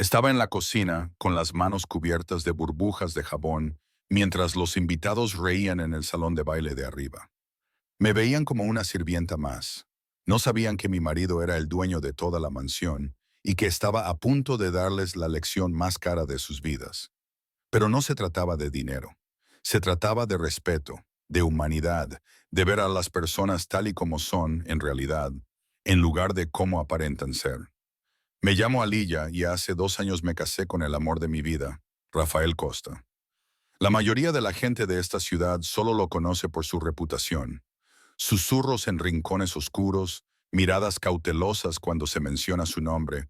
Estaba en la cocina con las manos cubiertas de burbujas de jabón mientras los invitados reían en el salón de baile de arriba. Me veían como una sirvienta más. No sabían que mi marido era el dueño de toda la mansión y que estaba a punto de darles la lección más cara de sus vidas. Pero no se trataba de dinero. Se trataba de respeto, de humanidad, de ver a las personas tal y como son en realidad, en lugar de cómo aparentan ser. Me llamo Alilla y hace 2 años me casé con el amor de mi vida, Rafael Costa. La mayoría de la gente de esta ciudad solo lo conoce por su reputación. Susurros en rincones oscuros, miradas cautelosas cuando se menciona su nombre,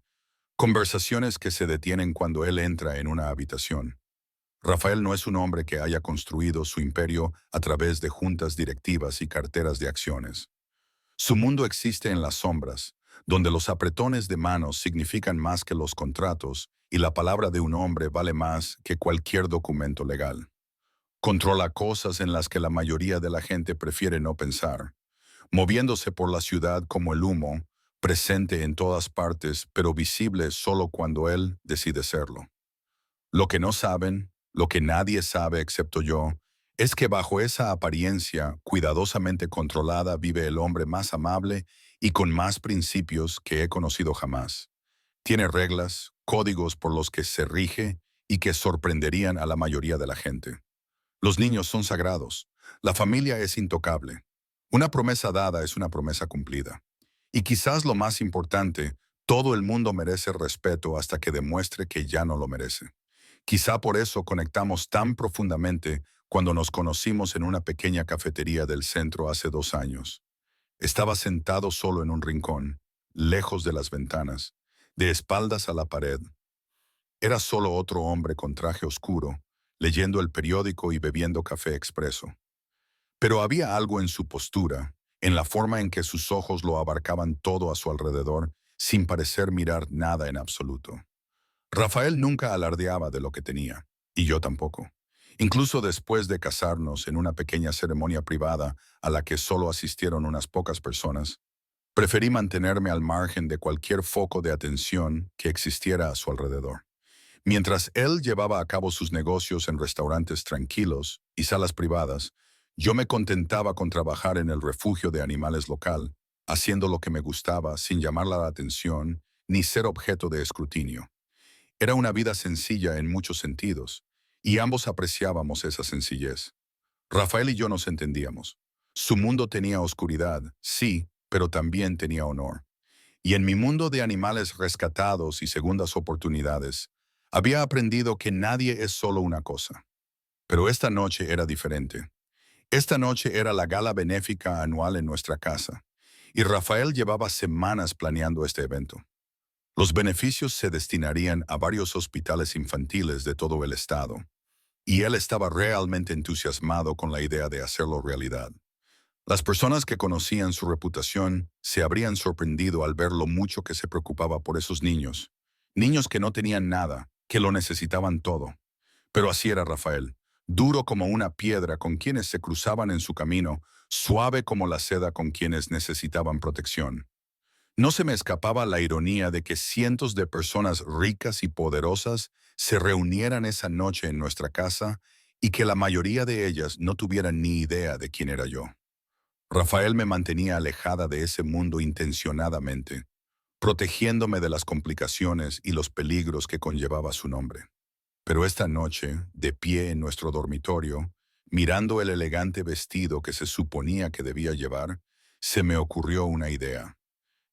conversaciones que se detienen cuando él entra en una habitación. Rafael no es un hombre que haya construido su imperio a través de juntas directivas y carteras de acciones. Su mundo existe en las sombras, donde los apretones de manos significan más que los contratos y la palabra de un hombre vale más que cualquier documento legal. Controla cosas en las que la mayoría de la gente prefiere no pensar, moviéndose por la ciudad como el humo, presente en todas partes pero visible solo cuando él decide serlo. Lo que no saben, lo que nadie sabe excepto yo, es que bajo esa apariencia cuidadosamente controlada vive el hombre más amable y con más principios que he conocido jamás. Tiene reglas, códigos por los que se rige y que sorprenderían a la mayoría de la gente. Los niños son sagrados. La familia es intocable. Una promesa dada es una promesa cumplida. Y quizás lo más importante, todo el mundo merece respeto hasta que demuestre que ya no lo merece. Quizá por eso conectamos tan profundamente cuando nos conocimos en una pequeña cafetería del centro hace 2 años. Estaba sentado solo en un rincón, lejos de las ventanas, de espaldas a la pared. Era solo otro hombre con traje oscuro, leyendo el periódico y bebiendo café expreso. Pero había algo en su postura, en la forma en que sus ojos lo abarcaban todo a su alrededor, sin parecer mirar nada en absoluto. Rafael nunca alardeaba de lo que tenía, y yo tampoco. Incluso después de casarnos en una pequeña ceremonia privada a la que solo asistieron unas pocas personas, preferí mantenerme al margen de cualquier foco de atención que existiera a su alrededor. Mientras él llevaba a cabo sus negocios en restaurantes tranquilos y salas privadas, yo me contentaba con trabajar en el refugio de animales local, haciendo lo que me gustaba sin llamar la atención ni ser objeto de escrutinio. Era una vida sencilla en muchos sentidos, y ambos apreciábamos esa sencillez. Rafael y yo nos entendíamos. Su mundo tenía oscuridad, sí, pero también tenía honor. Y en mi mundo de animales rescatados y segundas oportunidades, había aprendido que nadie es solo una cosa. Pero esta noche era diferente. Esta noche era la gala benéfica anual en nuestra casa, y Rafael llevaba semanas planeando este evento. Los beneficios se destinarían a varios hospitales infantiles de todo el estado, y él estaba realmente entusiasmado con la idea de hacerlo realidad. Las personas que conocían su reputación se habrían sorprendido al ver lo mucho que se preocupaba por esos niños. Niños que no tenían nada, que lo necesitaban todo. Pero así era Rafael, duro como una piedra con quienes se cruzaban en su camino, suave como la seda con quienes necesitaban protección. No se me escapaba la ironía de que cientos de personas ricas y poderosas se reunieran esa noche en nuestra casa y que la mayoría de ellas no tuvieran ni idea de quién era yo. Rafael me mantenía alejada de ese mundo intencionadamente, protegiéndome de las complicaciones y los peligros que conllevaba su nombre. Pero esta noche, de pie en nuestro dormitorio, mirando el elegante vestido que se suponía que debía llevar, se me ocurrió una idea.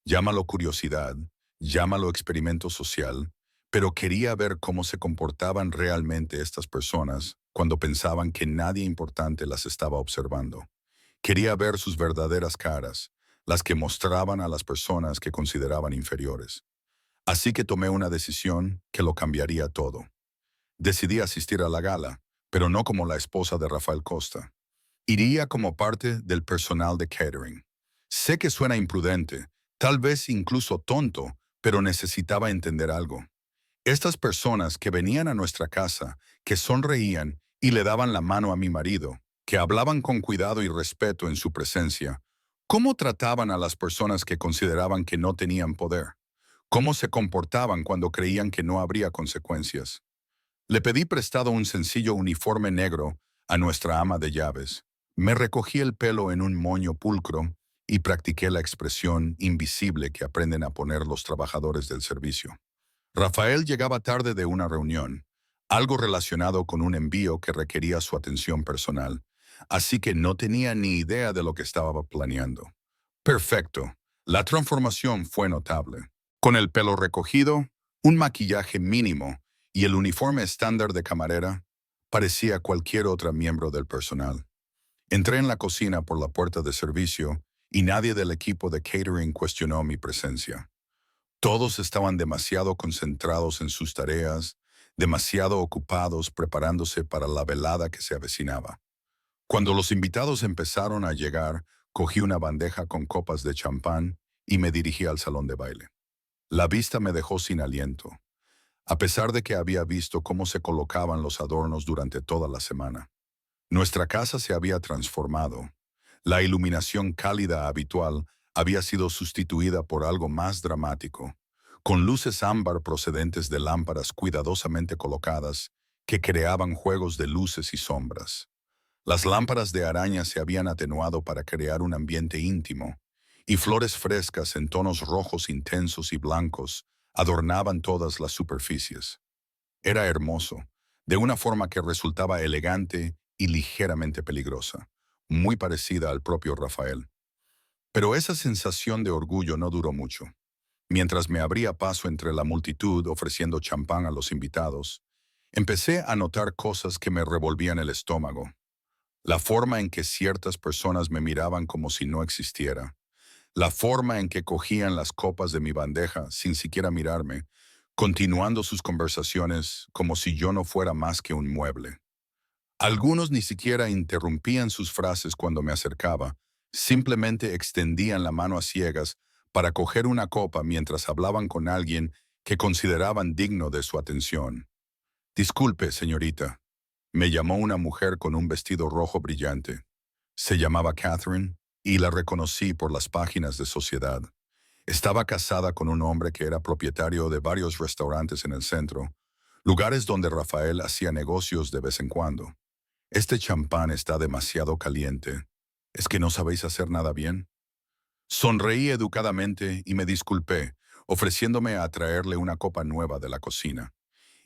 Llámalo curiosidad, llámalo experimento social, pero quería ver cómo se comportaban realmente estas personas cuando pensaban que nadie importante las estaba observando. Quería ver sus verdaderas caras, las que mostraban a las personas que consideraban inferiores. Así que tomé una decisión que lo cambiaría todo. Decidí asistir a la gala, pero no como la esposa de Rafael Costa. Iría como parte del personal de catering. Sé que suena imprudente, tal vez incluso tonto, pero necesitaba entender algo. Estas personas que venían a nuestra casa, que sonreían y le daban la mano a mi marido, que hablaban con cuidado y respeto en su presencia, ¿cómo trataban a las personas que consideraban que no tenían poder? cómo se comportaban cuando creían que no habría consecuencias. Le pedí prestado un sencillo uniforme negro a nuestra ama de llaves. Me recogí el pelo en un moño pulcro y practiqué la expresión invisible que aprenden a poner los trabajadores del servicio. Rafael llegaba tarde de una reunión, algo relacionado con un envío que requería su atención personal, así que no tenía ni idea de lo que estaba planeando. Perfecto. La transformación fue notable. Con el pelo recogido, un maquillaje mínimo y el uniforme estándar de camarera, parecía cualquier otro miembro del personal. Entré en la cocina por la puerta de servicio y nadie del equipo de catering cuestionó mi presencia. Todos estaban demasiado concentrados en sus tareas, demasiado ocupados preparándose para la velada que se avecinaba. Cuando los invitados empezaron a llegar, cogí una bandeja con copas de champán y me dirigí al salón de baile. La vista me dejó sin aliento, a pesar de que había visto cómo se colocaban los adornos durante toda la semana. Nuestra casa se había transformado. La iluminación cálida habitual había sido sustituida por algo más dramático, con luces ámbar procedentes de lámparas cuidadosamente colocadas que creaban juegos de luces y sombras. Las lámparas de araña se habían atenuado para crear un ambiente íntimo, y flores frescas en tonos rojos intensos y blancos adornaban todas las superficies. Era hermoso, de una forma que resultaba elegante y ligeramente peligrosa, muy parecida al propio Rafael. Pero esa sensación de orgullo no duró mucho. Mientras me abría paso entre la multitud ofreciendo champán a los invitados, empecé a notar cosas que me revolvían el estómago. La forma en que ciertas personas me miraban como si no existiera. La forma en que cogían las copas de mi bandeja sin siquiera mirarme, continuando sus conversaciones como si yo no fuera más que un mueble. Algunos ni siquiera interrumpían sus frases cuando me acercaba, simplemente extendían la mano a ciegas para coger una copa mientras hablaban con alguien que consideraban digno de su atención. Disculpe, señorita. Me llamó una mujer con un vestido rojo brillante. Se llamaba Catherine y la reconocí por las páginas de Sociedad. Estaba casada con un hombre que era propietario de varios restaurantes en el centro, lugares donde Rafael hacía negocios de vez en cuando. Este champán está demasiado caliente. ¿Es que no sabéis hacer nada bien? Sonreí educadamente y me disculpé, ofreciéndome a traerle una copa nueva de la cocina.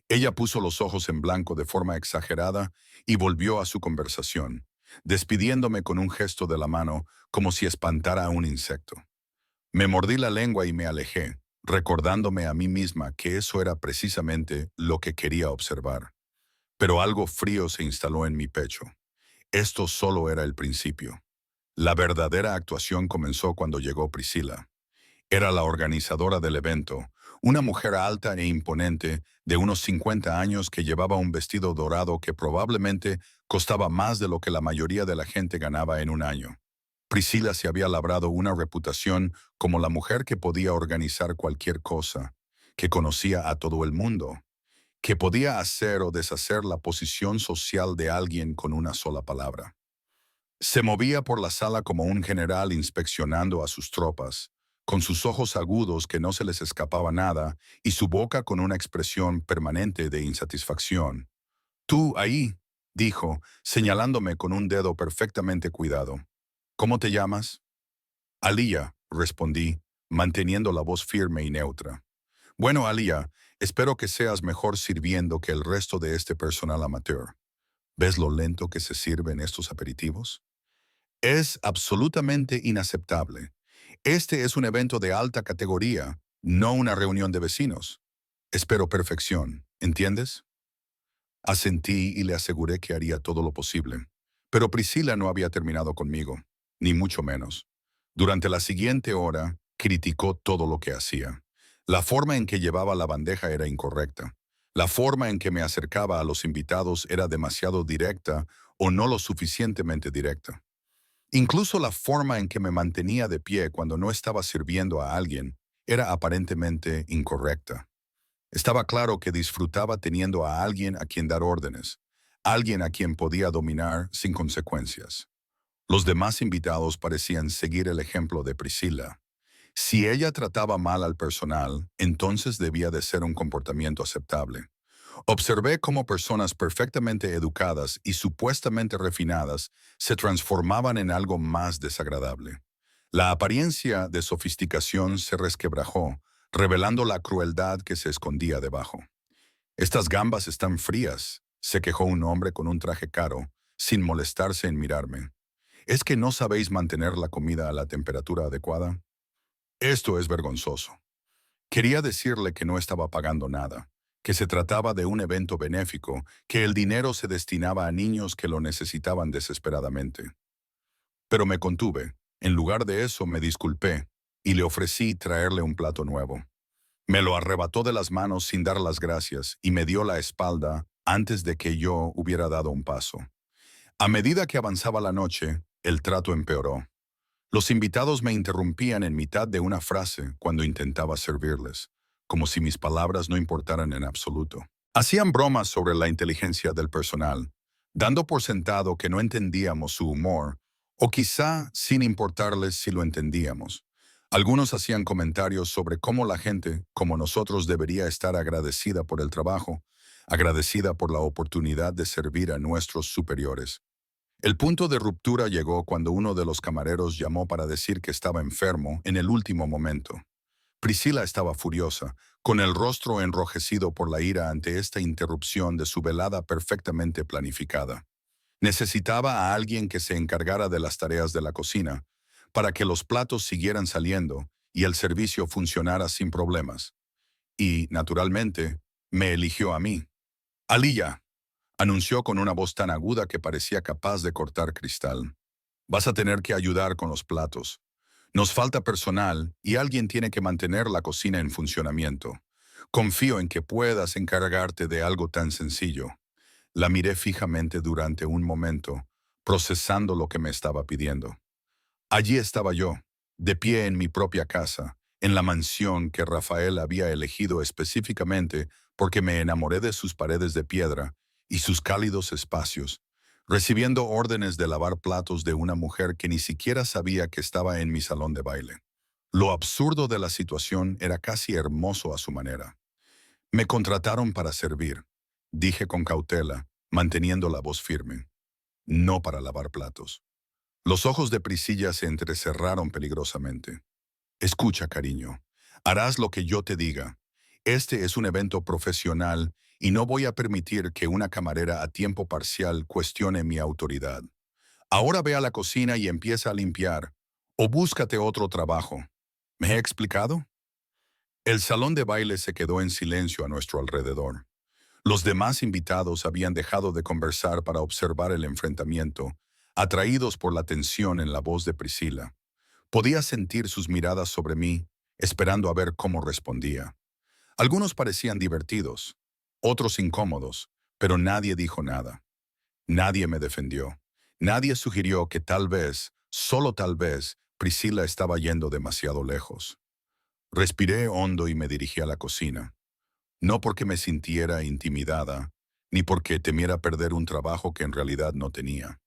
Ella puso los ojos en blanco de forma exagerada y volvió a su conversación, despidiéndome con un gesto de la mano como si espantara a un insecto. Me mordí la lengua y me alejé, recordándome a mí misma que eso era precisamente lo que quería observar. Pero algo frío se instaló en mi pecho. Esto solo era el principio. La verdadera actuación comenzó cuando llegó Priscila. Era la organizadora del evento, una mujer alta e imponente de unos 50 años que llevaba un vestido dorado que probablemente costaba más de lo que la mayoría de la gente ganaba en un año. Priscila se había labrado una reputación como la mujer que podía organizar cualquier cosa, que conocía a todo el mundo, que podía hacer o deshacer la posición social de alguien con una sola palabra. Se movía por la sala como un general inspeccionando a sus tropas, con sus ojos agudos que no se les escapaba nada y su boca con una expresión permanente de insatisfacción. «Tú, ahí», dijo, señalándome con un dedo perfectamente cuidado. «¿Cómo te llamas?» «Alía», respondí, manteniendo la voz firme y neutra. «Bueno, Alía, espero que seas mejor sirviendo que el resto de este personal amateur. ¿Ves lo lento que se sirven estos aperitivos? Es absolutamente inaceptable. Este es un evento de alta categoría, no una reunión de vecinos. Espero perfección, ¿entiendes?» Asentí y le aseguré que haría todo lo posible. Pero Priscila no había terminado conmigo, ni mucho menos. Durante la siguiente hora, criticó todo lo que hacía. La forma en que llevaba la bandeja era incorrecta. La forma en que me acercaba a los invitados era demasiado directa o no lo suficientemente directa. Incluso la forma en que me mantenía de pie cuando no estaba sirviendo a alguien era aparentemente incorrecta. Estaba claro que disfrutaba teniendo a alguien a quien dar órdenes, alguien a quien podía dominar sin consecuencias. Los demás invitados parecían seguir el ejemplo de Priscila. Si ella trataba mal al personal, entonces debía de ser un comportamiento aceptable. Observé cómo personas perfectamente educadas y supuestamente refinadas se transformaban en algo más desagradable. La apariencia de sofisticación se resquebrajó, revelando la crueldad que se escondía debajo. Estas gambas están frías, se quejó un hombre con un traje caro, sin molestarse en mirarme. ¿Es que no sabéis mantener la comida a la temperatura adecuada? Esto es vergonzoso. Quería decirle que no estaba pagando nada, que se trataba de un evento benéfico, que el dinero se destinaba a niños que lo necesitaban desesperadamente. Pero me contuve. En lugar de eso me disculpé y le ofrecí traerle un plato nuevo. Me lo arrebató de las manos sin dar las gracias y me dio la espalda antes de que yo hubiera dado un paso. A medida que avanzaba la noche, el trato empeoró. Los invitados me interrumpían en mitad de una frase cuando intentaba servirles, como si mis palabras no importaran en absoluto. Hacían bromas sobre la inteligencia del personal, dando por sentado que no entendíamos su humor, o quizá sin importarles si lo entendíamos. Algunos hacían comentarios sobre cómo la gente, como nosotros, debería estar agradecida por el trabajo, agradecida por la oportunidad de servir a nuestros superiores. El punto de ruptura llegó cuando uno de los camareros llamó para decir que estaba enfermo en el último momento. Priscila estaba furiosa, con el rostro enrojecido por la ira ante esta interrupción de su velada perfectamente planificada. Necesitaba a alguien que se encargara de las tareas de la cocina, para que los platos siguieran saliendo y el servicio funcionara sin problemas. Y, naturalmente, me eligió a mí. Aliyah, anunció con una voz tan aguda que parecía capaz de cortar cristal. Vas a tener que ayudar con los platos. Nos falta personal y alguien tiene que mantener la cocina en funcionamiento. Confío en que puedas encargarte de algo tan sencillo. La miré fijamente durante un momento, procesando lo que me estaba pidiendo. Allí estaba yo, de pie en mi propia casa, en la mansión que Rafael había elegido específicamente porque me enamoré de sus paredes de piedra y sus cálidos espacios, recibiendo órdenes de lavar platos de una mujer que ni siquiera sabía que estaba en mi salón de baile. Lo absurdo de la situación era casi hermoso a su manera. Me contrataron para servir, dije con cautela, manteniendo la voz firme, no para lavar platos. Los ojos de Priscilla se entrecerraron peligrosamente. Escucha, cariño, harás lo que yo te diga. Este es un evento profesional y no voy a permitir que una camarera a tiempo parcial cuestione mi autoridad. Ahora ve a la cocina y empieza a limpiar, o búscate otro trabajo. ¿Me he explicado? El salón de baile se quedó en silencio a nuestro alrededor. Los demás invitados habían dejado de conversar para observar el enfrentamiento, atraídos por la tensión en la voz de Priscila. Podía sentir sus miradas sobre mí, esperando a ver cómo respondía. Algunos parecían divertidos, otros incómodos, pero nadie dijo nada. Nadie me defendió. Nadie sugirió que tal vez, solo tal vez, Priscila estaba yendo demasiado lejos. Respiré hondo y me dirigí a la cocina. No porque me sintiera intimidada, ni porque temiera perder un trabajo que en realidad no tenía.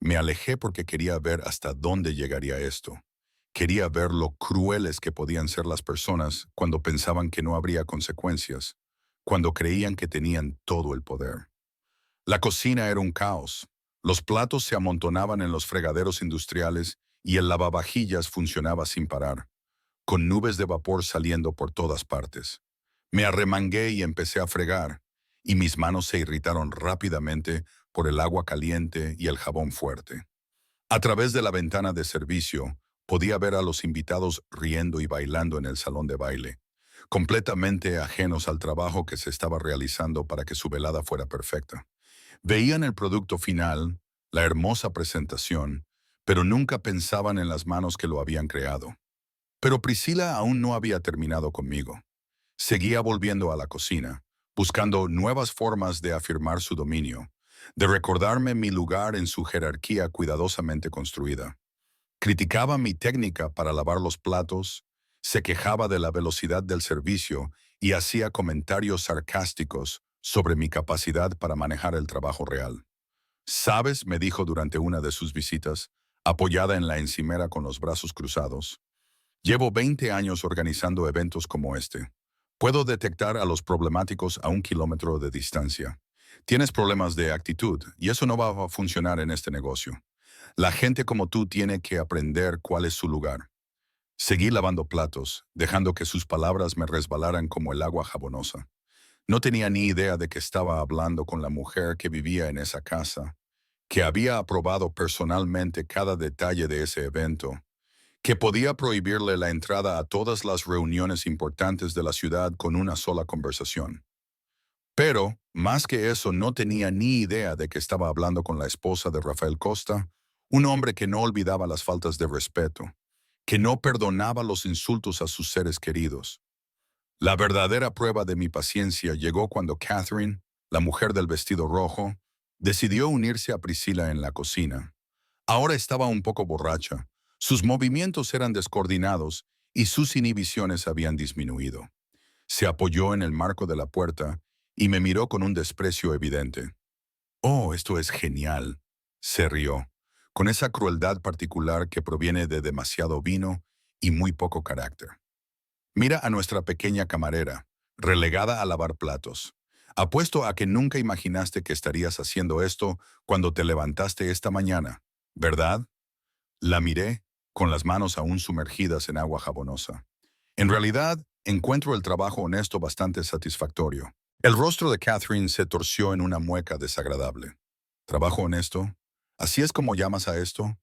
Me alejé porque quería ver hasta dónde llegaría esto. Quería ver lo crueles que podían ser las personas cuando pensaban que no habría consecuencias, cuando creían que tenían todo el poder. La cocina era un caos. Los platos se amontonaban en los fregaderos industriales y el lavavajillas funcionaba sin parar, con nubes de vapor saliendo por todas partes. Me arremangué y empecé a fregar, y mis manos se irritaron rápidamente por el agua caliente y el jabón fuerte. A través de la ventana de servicio, podía ver a los invitados riendo y bailando en el salón de baile, completamente ajenos al trabajo que se estaba realizando para que su velada fuera perfecta. Veían el producto final, la hermosa presentación, pero nunca pensaban en las manos que lo habían creado. Pero Priscila aún no había terminado conmigo. Seguía volviendo a la cocina, buscando nuevas formas de afirmar su dominio, de recordarme mi lugar en su jerarquía cuidadosamente construida. Criticaba mi técnica para lavar los platos, se quejaba de la velocidad del servicio y hacía comentarios sarcásticos sobre mi capacidad para manejar el trabajo real. «¿Sabes?», me dijo durante una de sus visitas, apoyada en la encimera con los brazos cruzados. Llevo 20 años organizando eventos como este. Puedo detectar a los problemáticos a 1 kilómetro de distancia. Tienes problemas de actitud y eso no va a funcionar en este negocio. La gente como tú tiene que aprender cuál es su lugar. Seguí lavando platos, dejando que sus palabras me resbalaran como el agua jabonosa. No tenía ni idea de que estaba hablando con la mujer que vivía en esa casa, que había aprobado personalmente cada detalle de ese evento, que podía prohibirle la entrada a todas las reuniones importantes de la ciudad con una sola conversación. Pero, más que eso, no tenía ni idea de que estaba hablando con la esposa de Rafael Costa, un hombre que no olvidaba las faltas de respeto, que no perdonaba los insultos a sus seres queridos. La verdadera prueba de mi paciencia llegó cuando Catherine, la mujer del vestido rojo, decidió unirse a Priscila en la cocina. Ahora estaba un poco borracha, sus movimientos eran descoordinados y sus inhibiciones habían disminuido. Se apoyó en el marco de la puerta y me miró con un desprecio evidente. «Oh, esto es genial», se rió, con esa crueldad particular que proviene de demasiado vino y muy poco carácter. «Mira a nuestra pequeña camarera, relegada a lavar platos. Apuesto a que nunca imaginaste que estarías haciendo esto cuando te levantaste esta mañana, ¿verdad?». La miré, con las manos aún sumergidas en agua jabonosa. En realidad, encuentro el trabajo honesto bastante satisfactorio. El rostro de Catherine se torció en una mueca desagradable. ¿Trabajo honesto? ¿Así es como llamas a esto?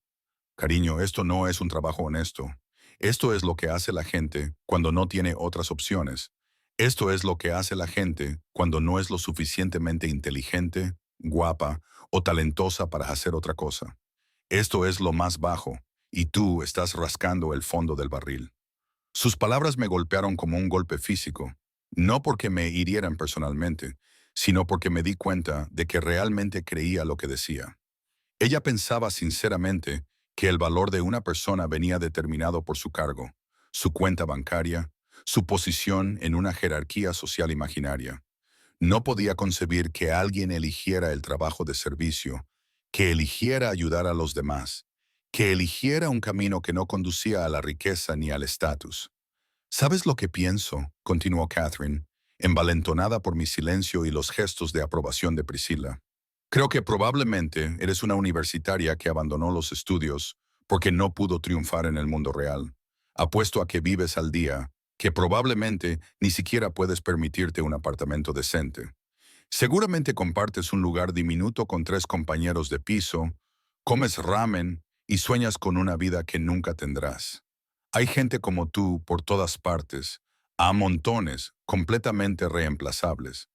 Cariño, esto no es un trabajo honesto. Esto es lo que hace la gente cuando no tiene otras opciones. Esto es lo que hace la gente cuando no es lo suficientemente inteligente, guapa o talentosa para hacer otra cosa. Esto es lo más bajo, y tú estás rascando el fondo del barril. Sus palabras me golpearon como un golpe físico, no porque me hirieran personalmente, sino porque me di cuenta de que realmente creía lo que decía. Ella pensaba sinceramente que el valor de una persona venía determinado por su cargo, su cuenta bancaria, su posición en una jerarquía social imaginaria. No podía concebir que alguien eligiera el trabajo de servicio, que eligiera ayudar a los demás, que eligiera un camino que no conducía a la riqueza ni al estatus. «¿Sabes lo que pienso?», continuó Catherine, envalentonada por mi silencio y los gestos de aprobación de Priscilla. «Creo que probablemente eres una universitaria que abandonó los estudios porque no pudo triunfar en el mundo real. Apuesto a que vives al día, que probablemente ni siquiera puedes permitirte un apartamento decente. Seguramente compartes un lugar diminuto con 3 compañeros de piso, comes ramen y sueñas con una vida que nunca tendrás. Hay gente como tú por todas partes, a montones, completamente reemplazables».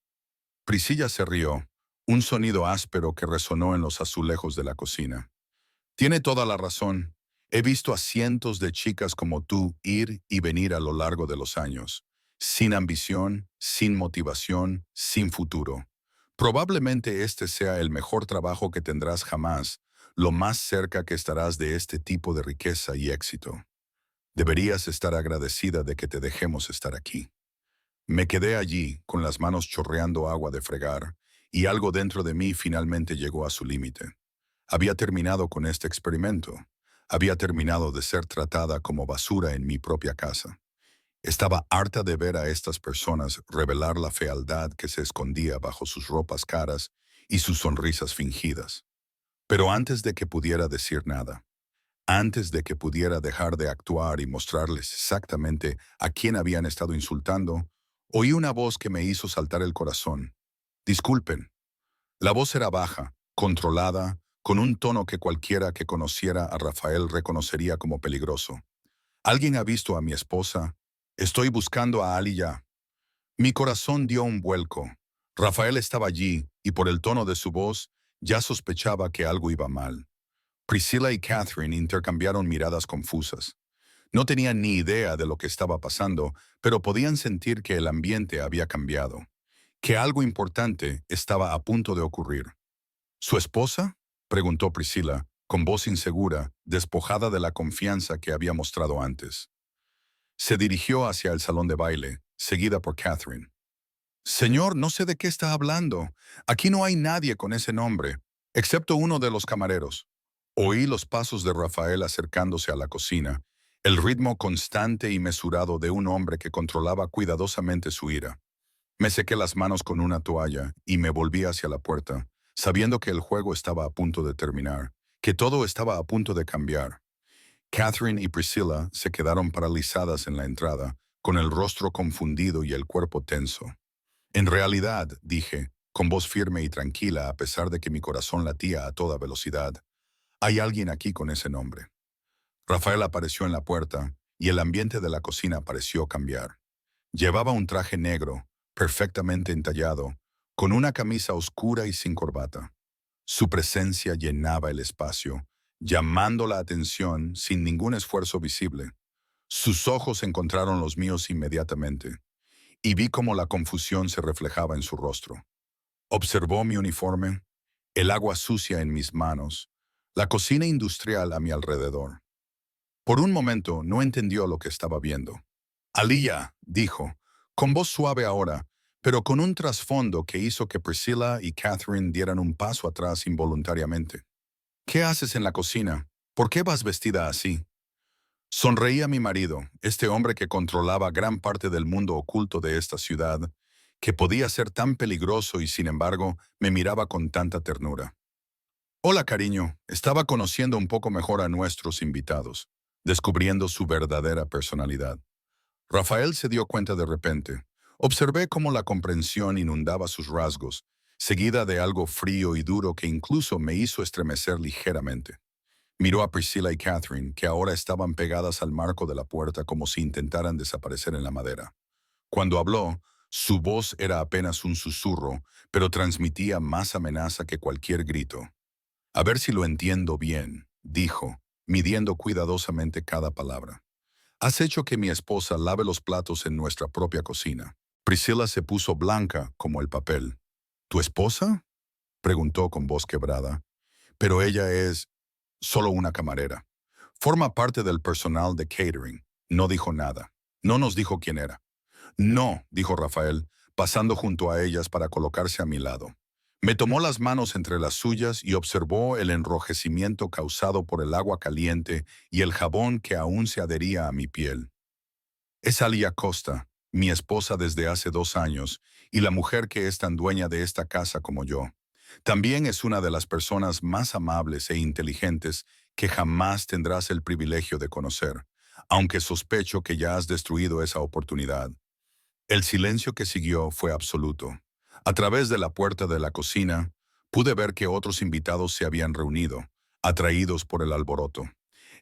Priscilla se rió, un sonido áspero que resonó en los azulejos de la cocina. «Tiene toda la razón. He visto a cientos de chicas como tú ir y venir a lo largo de los años, sin ambición, sin motivación, sin futuro. Probablemente este sea el mejor trabajo que tendrás jamás, lo más cerca que estarás de este tipo de riqueza y éxito. Deberías estar agradecida de que te dejemos estar aquí». Me quedé allí, con las manos chorreando agua de fregar, y algo dentro de mí finalmente llegó a su límite. Había terminado con este experimento. Había terminado de ser tratada como basura en mi propia casa. Estaba harta de ver a estas personas revelar la fealdad que se escondía bajo sus ropas caras y sus sonrisas fingidas. Pero antes de que pudiera decir nada, antes de que pudiera dejar de actuar y mostrarles exactamente a quién habían estado insultando, oí una voz que me hizo saltar el corazón. «Disculpen». La voz era baja, controlada, con un tono que cualquiera que conociera a Rafael reconocería como peligroso. «¿Alguien ha visto a mi esposa? Estoy buscando a Ali ya». Mi corazón dio un vuelco. Rafael estaba allí, y por el tono de su voz, ya sospechaba que algo iba mal. Priscilla y Catherine intercambiaron miradas confusas. No tenían ni idea de lo que estaba pasando, pero podían sentir que el ambiente había cambiado, que algo importante estaba a punto de ocurrir. «¿Su esposa?», preguntó Priscilla, con voz insegura, despojada de la confianza que había mostrado antes. Se dirigió hacia el salón de baile, seguida por Catherine. «Señor, no sé de qué está hablando. Aquí no hay nadie con ese nombre, excepto uno de los camareros». Oí los pasos de Rafael acercándose a la cocina, El ritmo constante y mesurado de un hombre que controlaba cuidadosamente su ira. Me sequé las manos con una toalla y me volví hacia la puerta, sabiendo que el juego estaba a punto de terminar, que todo estaba a punto de cambiar. Catherine y Priscilla se quedaron paralizadas en la entrada, con el rostro confundido y el cuerpo tenso. En realidad, dije, con voz firme y tranquila a pesar de que mi corazón latía a toda velocidad, hay alguien aquí con ese nombre. Rafael apareció en la puerta y el ambiente de la cocina pareció cambiar. Llevaba un traje negro, perfectamente entallado, con una camisa oscura y sin corbata. Su presencia llenaba el espacio, llamando la atención sin ningún esfuerzo visible. Sus ojos encontraron los míos inmediatamente, y vi cómo la confusión se reflejaba en su rostro. Observó mi uniforme, el agua sucia en mis manos, la cocina industrial a mi alrededor. Por un momento no entendió lo que estaba viendo. Aliyah, dijo, con voz suave ahora, pero con un trasfondo que hizo que Priscilla y Catherine dieran un paso atrás involuntariamente. ¿Qué haces en la cocina? ¿Por qué vas vestida así? Sonreía mi marido, este hombre que controlaba gran parte del mundo oculto de esta ciudad, que podía ser tan peligroso y sin embargo me miraba con tanta ternura. Hola, cariño, estaba conociendo un poco mejor a nuestros invitados, descubriendo su verdadera personalidad. Rafael se dio cuenta de repente. Observé cómo la comprensión inundaba sus rasgos, seguida de algo frío y duro que incluso me hizo estremecer ligeramente. Miró a Priscilla y Catherine, que ahora estaban pegadas al marco de la puerta como si intentaran desaparecer en la madera. Cuando habló, su voz era apenas un susurro, pero transmitía más amenaza que cualquier grito. A ver si lo entiendo bien, dijo, midiendo cuidadosamente cada palabra. Has hecho que mi esposa lave los platos en nuestra propia cocina. Priscilla se puso blanca como el papel. ¿Tu esposa? Preguntó con voz quebrada. Pero ella es solo una camarera. Forma parte del personal de catering. No dijo nada. No nos dijo quién era. No, dijo Rafael, pasando junto a ellas para colocarse a mi lado. Me tomó las manos entre las suyas y observó el enrojecimiento causado por el agua caliente y el jabón que aún se adhería a mi piel. Es Aliyah Costa, mi esposa desde hace 2 años, y la mujer que es tan dueña de esta casa como yo. También es una de las personas más amables e inteligentes que jamás tendrás el privilegio de conocer, aunque sospecho que ya has destruido esa oportunidad. El silencio que siguió fue absoluto. A través de la puerta de la cocina, pude ver que otros invitados se habían reunido, atraídos por el alboroto.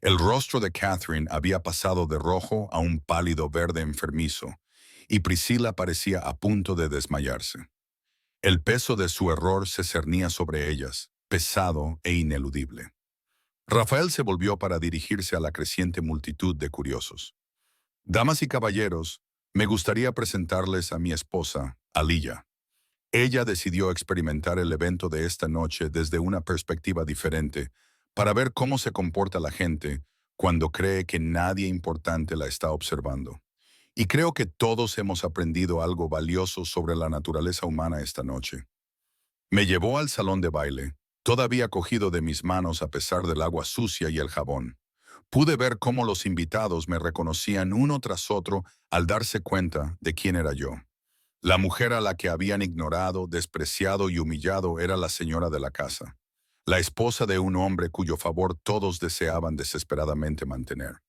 El rostro de Catherine había pasado de rojo a un pálido verde enfermizo, y Priscilla parecía a punto de desmayarse. El peso de su error se cernía sobre ellas, pesado e ineludible. Rafael se volvió para dirigirse a la creciente multitud de curiosos. Damas y caballeros, me gustaría presentarles a mi esposa, Aliyah. Ella decidió experimentar el evento de esta noche desde una perspectiva diferente, para ver cómo se comporta la gente cuando cree que nadie importante la está observando. Y creo que todos hemos aprendido algo valioso sobre la naturaleza humana esta noche. Me llevó al salón de baile, todavía cogido de mis manos a pesar del agua sucia y el jabón. Pude ver cómo los invitados me reconocían uno tras otro al darse cuenta de quién era yo. La mujer a la que habían ignorado, despreciado y humillado era la señora de la casa, la esposa de un hombre cuyo favor todos deseaban desesperadamente mantener.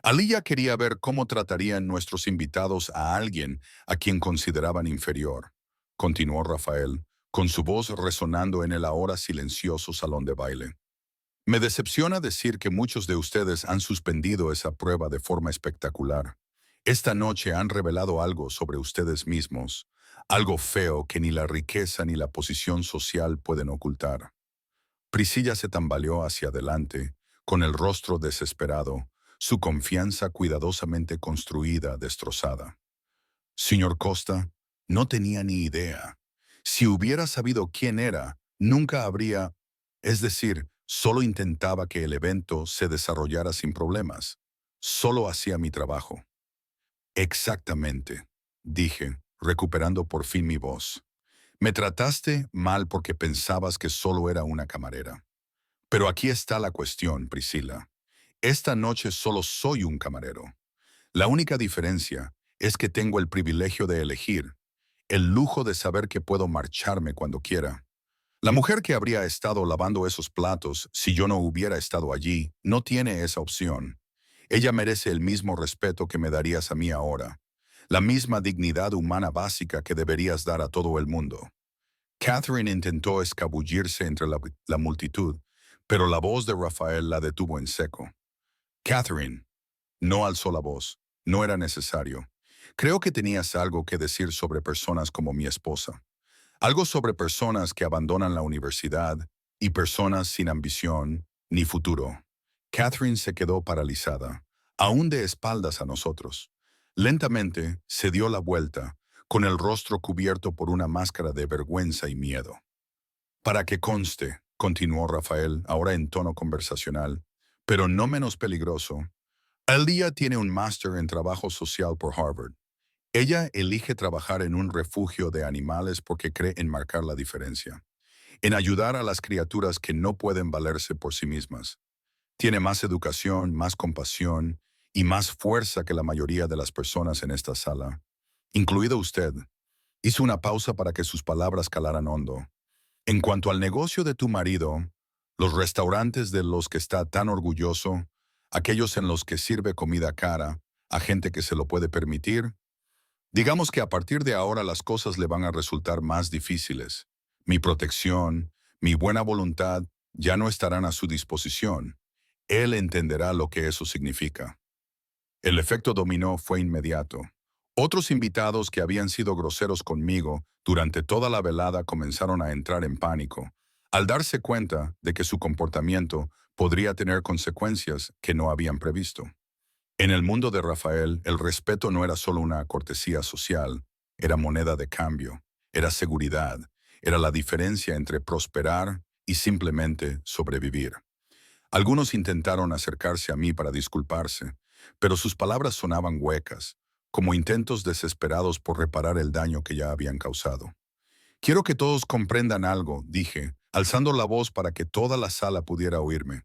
Aliyah quería ver cómo tratarían nuestros invitados a alguien a quien consideraban inferior, continuó Rafael, con su voz resonando en el ahora silencioso salón de baile. Me decepciona decir que muchos de ustedes han suspendido esa prueba de forma espectacular. Esta noche han revelado algo sobre ustedes mismos, algo feo que ni la riqueza ni la posición social pueden ocultar. Priscilla se tambaleó hacia adelante, con el rostro desesperado, su confianza cuidadosamente construida, destrozada. Señor Costa, no tenía ni idea. Si hubiera sabido quién era, nunca habría... Es decir, solo intentaba que el evento se desarrollara sin problemas. Solo hacía mi trabajo. Exactamente, dije, recuperando por fin mi voz. Me trataste mal porque pensabas que solo era una camarera. Pero aquí está la cuestión, Priscilla. Esta noche solo soy un camarero. La única diferencia es que tengo el privilegio de elegir, el lujo de saber que puedo marcharme cuando quiera. La mujer que habría estado lavando esos platos si yo no hubiera estado allí no tiene esa opción. Ella merece el mismo respeto que me darías a mí ahora, la misma dignidad humana básica que deberías dar a todo el mundo. Catherine intentó escabullirse entre la multitud, pero la voz de Rafael la detuvo en seco. Catherine, no alzó la voz. No era necesario. Creo que tenías algo que decir sobre personas como mi esposa. Algo sobre personas que abandonan la universidad y personas sin ambición ni futuro. Catherine se quedó paralizada, aún de espaldas a nosotros. Lentamente se dio la vuelta, con el rostro cubierto por una máscara de vergüenza y miedo. Para que conste, continuó Rafael, ahora en tono conversacional, pero no menos peligroso, Elia tiene un máster en trabajo social por Harvard. Ella elige trabajar en un refugio de animales porque cree en marcar la diferencia, en ayudar a las criaturas que no pueden valerse por sí mismas. Tiene más educación, más compasión y más fuerza que la mayoría de las personas en esta sala, incluido usted. Hizo una pausa para que sus palabras calaran hondo. En cuanto al negocio de tu marido, los restaurantes de los que está tan orgulloso, aquellos en los que sirve comida cara a gente que se lo puede permitir, digamos que a partir de ahora las cosas le van a resultar más difíciles. Mi protección, mi buena voluntad ya no estarán a su disposición. Él entenderá lo que eso significa. El efecto dominó fue inmediato. Otros invitados que habían sido groseros conmigo durante toda la velada comenzaron a entrar en pánico, al darse cuenta de que su comportamiento podría tener consecuencias que no habían previsto. En el mundo de Rafael, el respeto no era solo una cortesía social, era moneda de cambio, era seguridad, era la diferencia entre prosperar y simplemente sobrevivir. Algunos intentaron acercarse a mí para disculparse, pero sus palabras sonaban huecas, como intentos desesperados por reparar el daño que ya habían causado. Quiero que todos comprendan algo, dije, alzando la voz para que toda la sala pudiera oírme.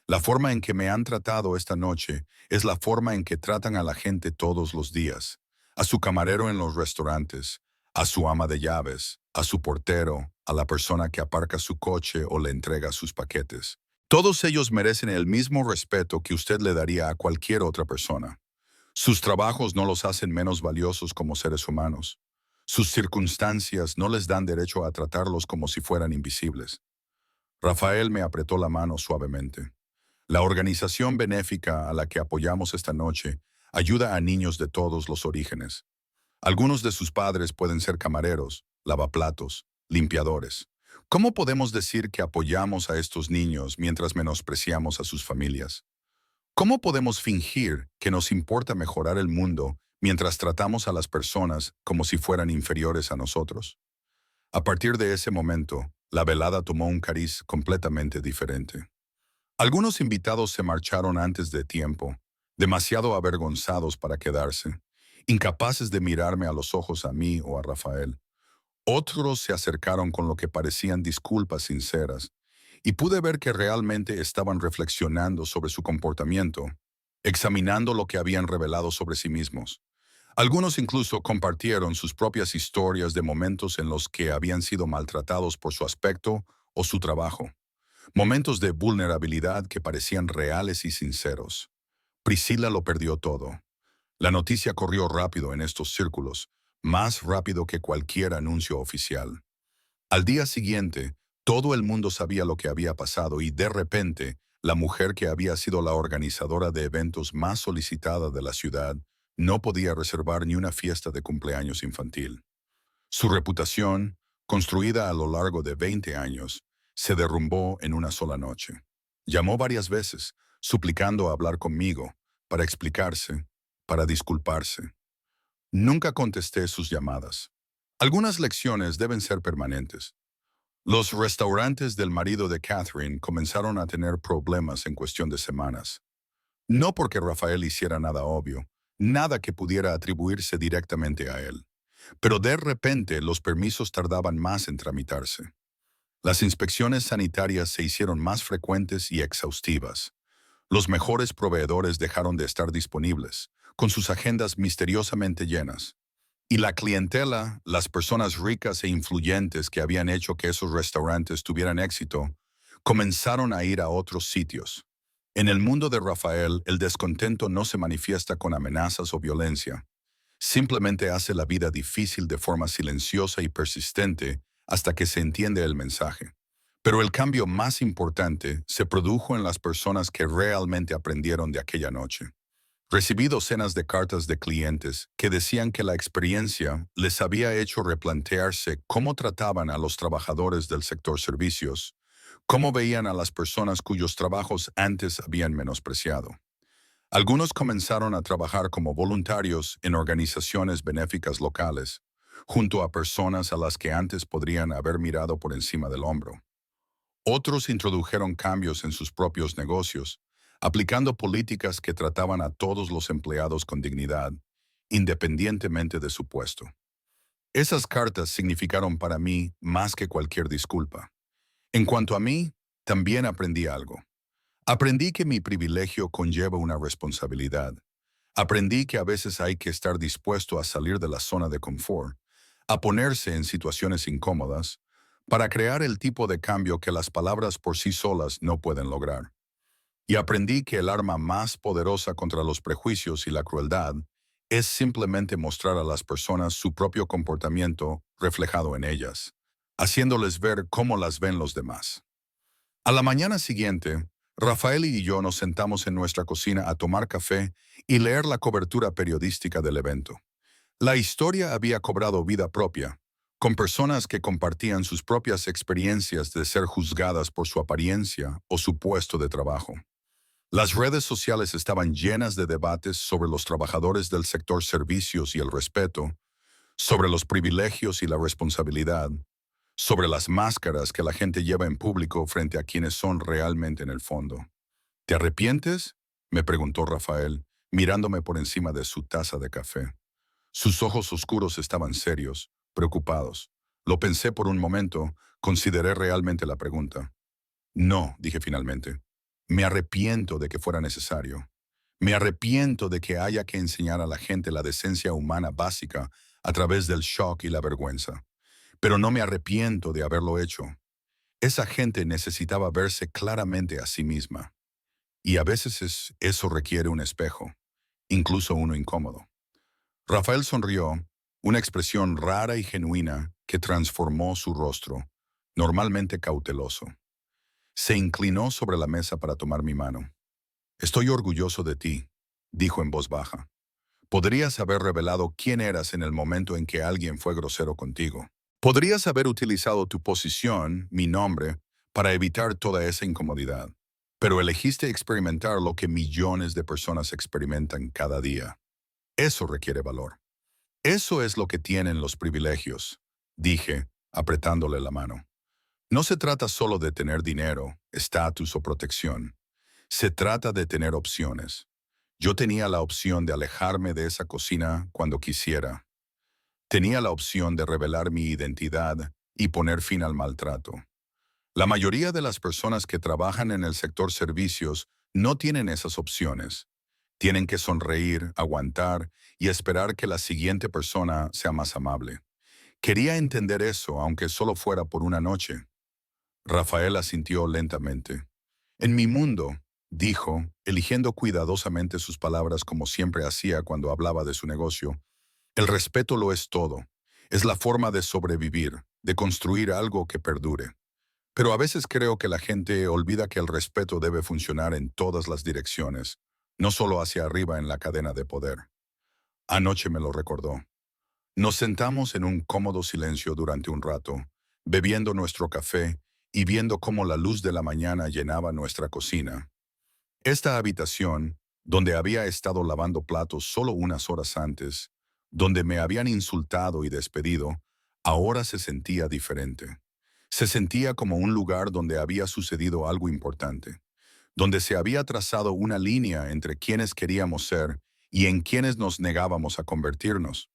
La forma en que me han tratado esta noche es la forma en que tratan a la gente todos los días. A su camarero en los restaurantes, a su ama de llaves, a su portero, a la persona que aparca su coche o le entrega sus paquetes. Todos ellos merecen el mismo respeto que usted le daría a cualquier otra persona. Sus trabajos no los hacen menos valiosos como seres humanos. Sus circunstancias no les dan derecho a tratarlos como si fueran invisibles. Rafael me apretó la mano suavemente. La organización benéfica a la que apoyamos esta noche ayuda a niños de todos los orígenes. Algunos de sus padres pueden ser camareros, lavaplatos, limpiadores. ¿Cómo podemos decir que apoyamos a estos niños mientras menospreciamos a sus familias? ¿Cómo podemos fingir que nos importa mejorar el mundo mientras tratamos a las personas como si fueran inferiores a nosotros? A partir de ese momento, la velada tomó un cariz completamente diferente. Algunos invitados se marcharon antes de tiempo, demasiado avergonzados para quedarse, incapaces de mirarme a los ojos a mí o a Rafael. Otros se acercaron con lo que parecían disculpas sinceras, y pude ver que realmente estaban reflexionando sobre su comportamiento, examinando lo que habían revelado sobre sí mismos. Algunos incluso compartieron sus propias historias de momentos en los que habían sido maltratados por su aspecto o su trabajo. Momentos de vulnerabilidad que parecían reales y sinceros. Priscilla lo perdió todo. La noticia corrió rápido en estos círculos, más rápido que cualquier anuncio oficial. Al día siguiente, todo el mundo sabía lo que había pasado y de repente, la mujer que había sido la organizadora de eventos más solicitada de la ciudad no podía reservar ni una fiesta de cumpleaños infantil. Su reputación, construida a lo largo de 20 años, se derrumbó en una sola noche. Llamó varias veces, suplicando hablar conmigo, para explicarse, para disculparse. Nunca contesté sus llamadas. Algunas lecciones deben ser permanentes. Los restaurantes del marido de Catherine comenzaron a tener problemas en cuestión de semanas. No porque Rafael hiciera nada obvio, nada que pudiera atribuirse directamente a él. Pero de repente los permisos tardaban más en tramitarse. Las inspecciones sanitarias se hicieron más frecuentes y exhaustivas. Los mejores proveedores dejaron de estar disponibles, con sus agendas misteriosamente llenas. Y la clientela, las personas ricas e influyentes que habían hecho que esos restaurantes tuvieran éxito, comenzaron a ir a otros sitios. En el mundo de Rafael, el descontento no se manifiesta con amenazas o violencia. Simplemente hace la vida difícil de forma silenciosa y persistente hasta que se entiende el mensaje. Pero el cambio más importante se produjo en las personas que realmente aprendieron de aquella noche. Recibí docenas de cartas de clientes que decían que la experiencia les había hecho replantearse cómo trataban a los trabajadores del sector servicios, cómo veían a las personas cuyos trabajos antes habían menospreciado. Algunos comenzaron a trabajar como voluntarios en organizaciones benéficas locales, junto a personas a las que antes podrían haber mirado por encima del hombro. Otros introdujeron cambios en sus propios negocios, aplicando políticas que trataban a todos los empleados con dignidad, independientemente de su puesto. Esas cartas significaron para mí más que cualquier disculpa. En cuanto a mí, también aprendí algo. Aprendí que mi privilegio conlleva una responsabilidad. Aprendí que a veces hay que estar dispuesto a salir de la zona de confort, a ponerse en situaciones incómodas, para crear el tipo de cambio que las palabras por sí solas no pueden lograr. Y aprendí que el arma más poderosa contra los prejuicios y la crueldad es simplemente mostrar a las personas su propio comportamiento reflejado en ellas, haciéndoles ver cómo las ven los demás. A la mañana siguiente, Rafael y yo nos sentamos en nuestra cocina a tomar café y leer la cobertura periodística del evento. La historia había cobrado vida propia, con personas que compartían sus propias experiencias de ser juzgadas por su apariencia o su puesto de trabajo. Las redes sociales estaban llenas de debates sobre los trabajadores del sector servicios y el respeto, sobre los privilegios y la responsabilidad, sobre las máscaras que la gente lleva en público frente a quienes son realmente en el fondo. ¿Te arrepientes?, me preguntó Rafael, mirándome por encima de su taza de café. Sus ojos oscuros estaban serios, preocupados. Lo pensé por un momento, consideré realmente la pregunta. No, dije finalmente. Me arrepiento de que fuera necesario. Me arrepiento de que haya que enseñar a la gente la decencia humana básica a través del shock y la vergüenza. Pero no me arrepiento de haberlo hecho. Esa gente necesitaba verse claramente a sí misma. Y a veces eso requiere un espejo, incluso uno incómodo. Rafael sonrió, una expresión rara y genuina que transformó su rostro, normalmente cauteloso. Se inclinó sobre la mesa para tomar mi mano. Estoy orgulloso de ti, dijo en voz baja. Podrías haber revelado quién eras en el momento en que alguien fue grosero contigo. Podrías haber utilizado tu posición, mi nombre, para evitar toda esa incomodidad. Pero elegiste experimentar lo que millones de personas experimentan cada día. Eso requiere valor. Eso es lo que tienen los privilegios, dije, apretándole la mano. No se trata solo de tener dinero, estatus o protección. Se trata de tener opciones. Yo tenía la opción de alejarme de esa cocina cuando quisiera. Tenía la opción de revelar mi identidad y poner fin al maltrato. La mayoría de las personas que trabajan en el sector servicios no tienen esas opciones. Tienen que sonreír, aguantar y esperar que la siguiente persona sea más amable. Quería entender eso, aunque solo fuera por una noche. Rafael asintió lentamente. En mi mundo, dijo, eligiendo cuidadosamente sus palabras como siempre hacía cuando hablaba de su negocio, el respeto lo es todo. Es la forma de sobrevivir, de construir algo que perdure. Pero a veces creo que la gente olvida que el respeto debe funcionar en todas las direcciones, no solo hacia arriba en la cadena de poder. Anoche me lo recordó. Nos sentamos en un cómodo silencio durante un rato, bebiendo nuestro café y viendo cómo la luz de la mañana llenaba nuestra cocina. Esta habitación, donde había estado lavando platos solo unas horas antes, donde me habían insultado y despedido, ahora se sentía diferente. Se sentía como un lugar donde había sucedido algo importante, donde se había trazado una línea entre quienes queríamos ser y en quienes nos negábamos a convertirnos.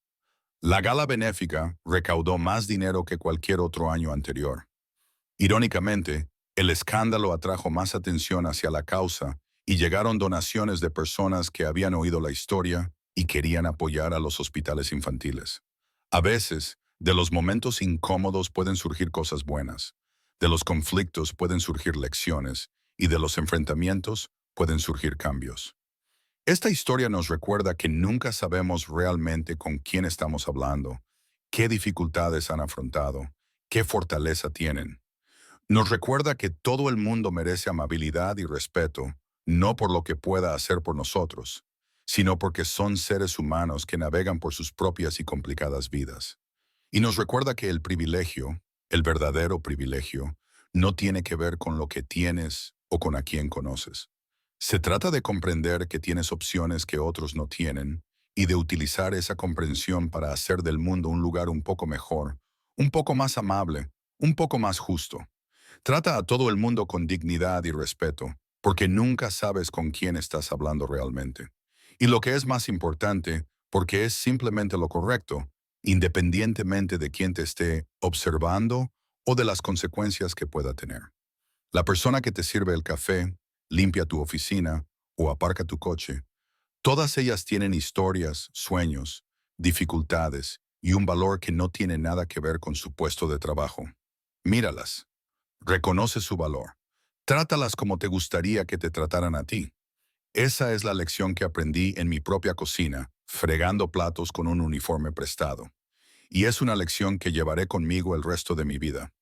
La gala benéfica recaudó más dinero que cualquier otro año anterior. Irónicamente, el escándalo atrajo más atención hacia la causa y llegaron donaciones de personas que habían oído la historia y querían apoyar a los hospitales infantiles. A veces, de los momentos incómodos pueden surgir cosas buenas, de los conflictos pueden surgir lecciones y de los enfrentamientos pueden surgir cambios. Esta historia nos recuerda que nunca sabemos realmente con quién estamos hablando, qué dificultades han afrontado, qué fortaleza tienen. Nos recuerda que todo el mundo merece amabilidad y respeto, no por lo que pueda hacer por nosotros, sino porque son seres humanos que navegan por sus propias y complicadas vidas. Y nos recuerda que el privilegio, el verdadero privilegio, no tiene que ver con lo que tienes o con a quién conoces. Se trata de comprender que tienes opciones que otros no tienen y de utilizar esa comprensión para hacer del mundo un lugar un poco mejor, un poco más amable, un poco más justo. Trata a todo el mundo con dignidad y respeto, porque nunca sabes con quién estás hablando realmente. Y lo que es más importante, porque es simplemente lo correcto, independientemente de quién te esté observando o de las consecuencias que pueda tener. La persona que te sirve el café, limpia tu oficina o aparca tu coche, todas ellas tienen historias, sueños, dificultades y un valor que no tiene nada que ver con su puesto de trabajo. Míralas. Reconoce su valor. Trátalas como te gustaría que te trataran a ti. Esa es la lección que aprendí en mi propia cocina, fregando platos con un uniforme prestado. Y es una lección que llevaré conmigo el resto de mi vida.